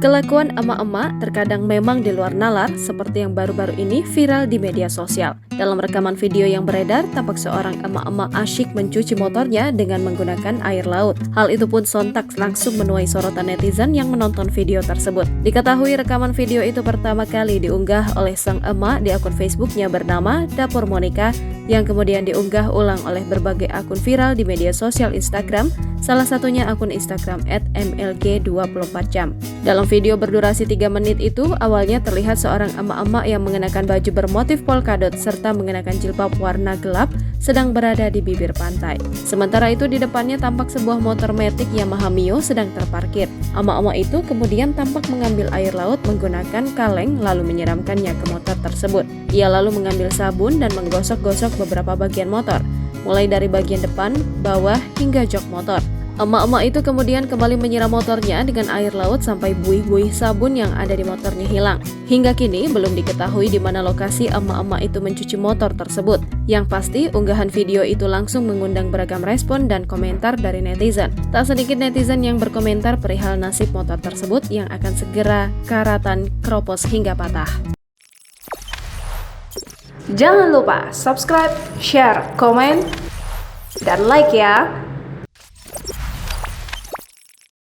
Kelakuan emak-emak terkadang memang di luar nalar, seperti yang baru-baru ini viral di media sosial. Dalam rekaman video yang beredar, tampak seorang emak-emak asyik mencuci motornya dengan menggunakan air laut. Hal itu pun sontak langsung menuai sorotan netizen yang menonton video tersebut. Diketahui rekaman video itu pertama kali diunggah oleh sang emak di akun Facebooknya bernama Dapur Monica, yang kemudian diunggah ulang oleh berbagai akun viral di media sosial Instagram, salah satunya akun Instagram @mlg24jam. Dalam video berdurasi 3 menit itu, awalnya terlihat seorang emak-emak yang mengenakan baju bermotif polkadot serta mengenakan jilbab warna gelap sedang berada di bibir pantai. Sementara itu di depannya tampak sebuah motor metik Yamaha Mio sedang terparkir. Emak-emak itu kemudian tampak mengambil air laut menggunakan kaleng lalu menyiramkannya ke motor tersebut. Ia lalu mengambil sabun dan menggosok-gosok beberapa bagian motor, mulai dari bagian depan, bawah, hingga jok motor. Emak-emak itu kemudian kembali menyiram motornya dengan air laut sampai buih-buih sabun yang ada di motornya hilang. Hingga kini belum diketahui di mana lokasi emak-emak itu mencuci motor tersebut. Yang pasti unggahan video itu langsung mengundang beragam respon dan komentar dari netizen. Tak sedikit netizen yang berkomentar perihal nasib motor tersebut yang akan segera karatan, keropos hingga patah. Jangan lupa subscribe, share, komen, dan like ya!